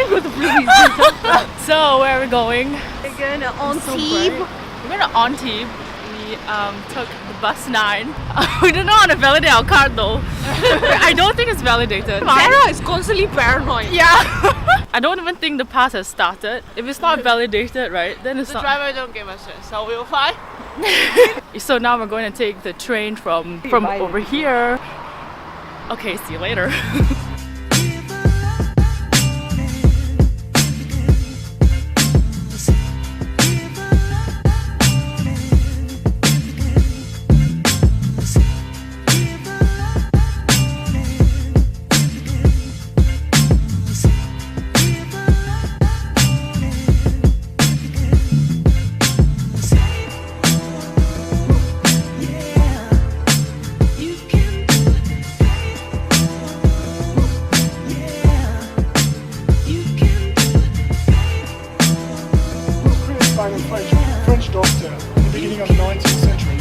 Go to please. So where are we going? We're going to So Antibes. bright. We're going to Antibes. We took the bus 9. We don't know how to validate our card though. I don't think it's validated. Sarah is constantly paranoid. Yeah. I don't even think the pass has started. If it's not validated, right, then it's The not. driver don't give us shit, so we'll fly. So now we're going to take the train from over here. Okay, see you later. French doctor in the beginning of the 19th century.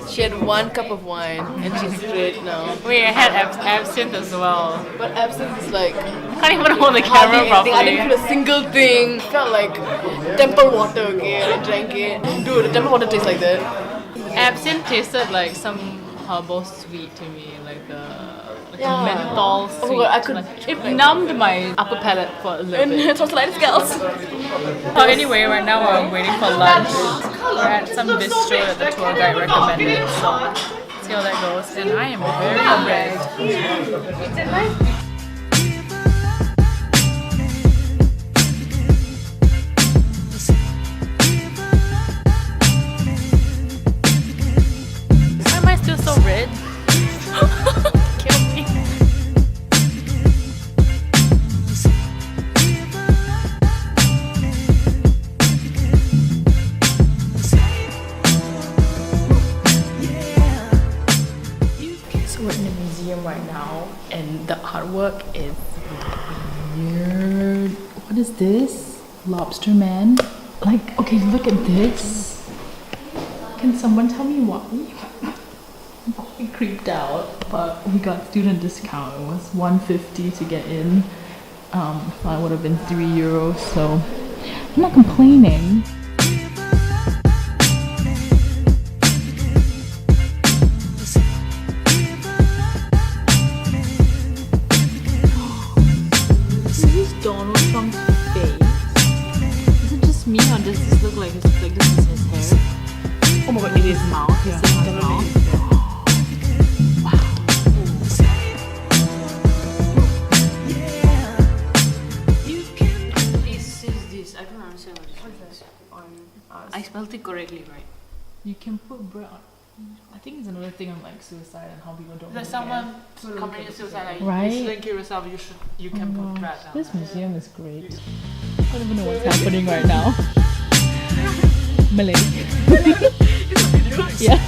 She had 1 cup of wine and she's straight now. We had absinthe as well. But absinthe is like Can't even hold the camera hardly anything. I didn't properly. feel a single thing. Felt like temple water, okay? I drank it. Dude, the temple water tastes like that. Absinthe tasted like some herbal sweet to me, like a Yeah. menthol Oh my sweet. God, I could- It numbed my upper palate for a little And bit. tonsillitis girls. So anyway, right now we're waiting for lunch. We're at some bistro that the tour guide recommended, so see how that goes. And I am very red. Why am I still so red? Kill me. So we're in the museum right now, and the artwork is weird. What is this? Lobster man? Like, okay, look at this. Can someone tell me why? I'm quite creeped out, but we got student discount. It was $1.50 to get in. That would have been €3, so I'm not complaining. Is this Donald Trump's face? Is it just me, or does this look like this is his hair? Oh my god, it is mouth. Yeah, is it the mouth? This I don't understand what it is. I spelled it correctly, right? You can put bread on. I think it's another thing on like suicide and how people don't. There's really care. someone committed suicide. Like, Right? You shouldn't kill yourself. You can put bread down. This museum is great. I don't even know what's happening right now. Malay. Yeah.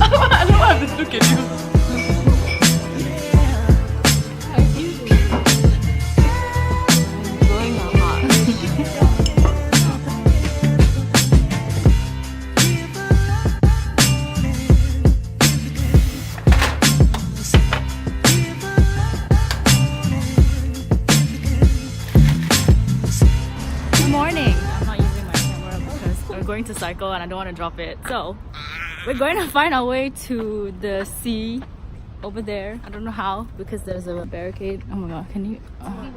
I don't have to look at you. going to cycle and I don't want to drop it. So we're going to find our way to the sea over there. I don't know how because there's a barricade. Oh my god, can you? I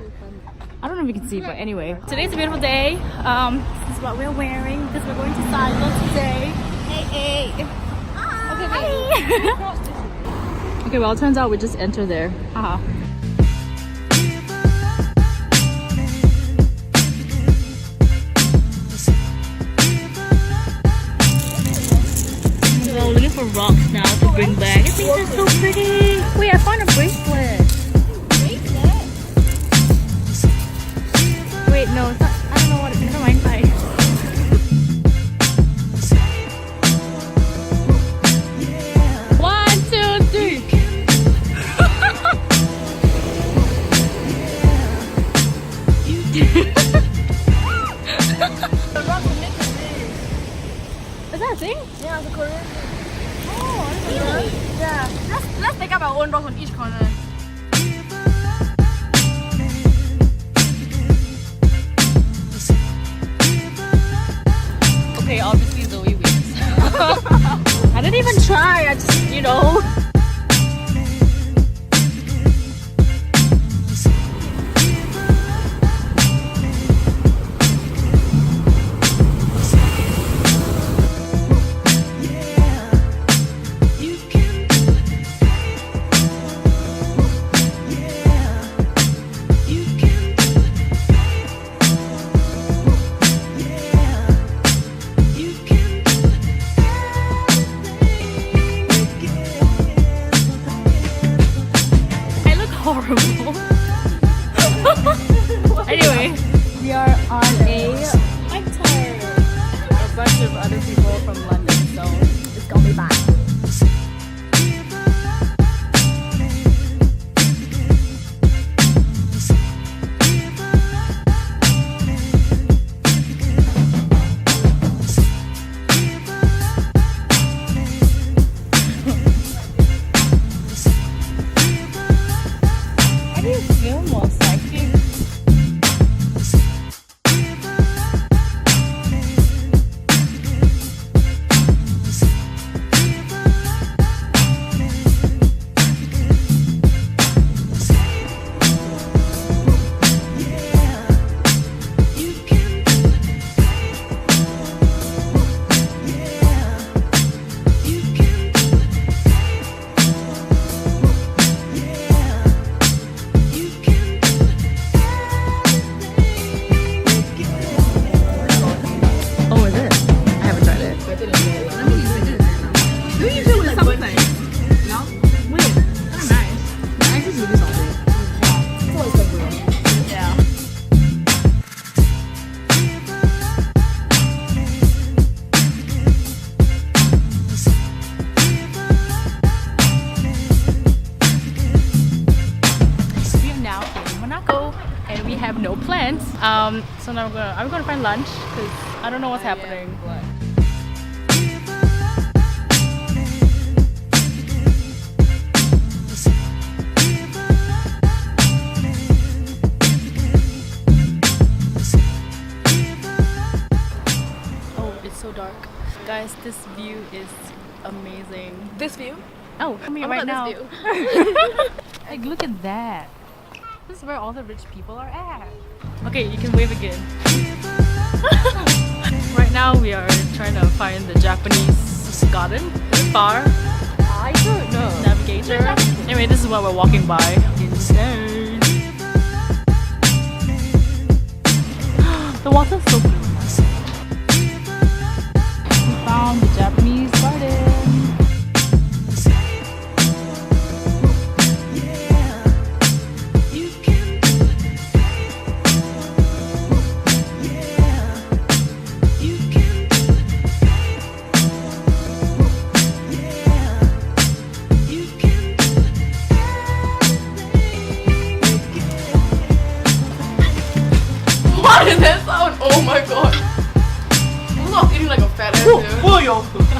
don't know if you can see, but anyway. Today's a beautiful day. This is what we're wearing because we're going to cycle today. Hey, hey. Hi. Okay, well, it turns out we just enter there. Haha. We're looking for rocks now to bring back. I think they're so pretty. Wait, I found a bracelet. Bracelet? Wait, no, it's not. I don't know what it is. Never mind. Bye. One, two, three. Is that a thing? Yeah, it's a Korean. Oh, really? Yeah. Let's take up our own rocks on each corner. Okay, obviously Zoe wins. I didn't even try. I just, you know. Horrible. Anyway, we are on a mic tour. A bunch of other people from London, so it's gonna be fun. No plans. So now I'm gonna find lunch because I don't know what's happening. Oh, it's so dark, guys. This view is amazing. This view? Oh, I mean right now. This view. Like, look at that. This is where all the rich people are at. Okay, you can wave again. Right now we are trying to find the Japanese garden. Far. I don't know. Navigator. Anyway, this is what we're walking by. Insane. The water's so blue. We found the Japanese garden. What is that sound? Oh my god. I'm not eating like a fat ass dude.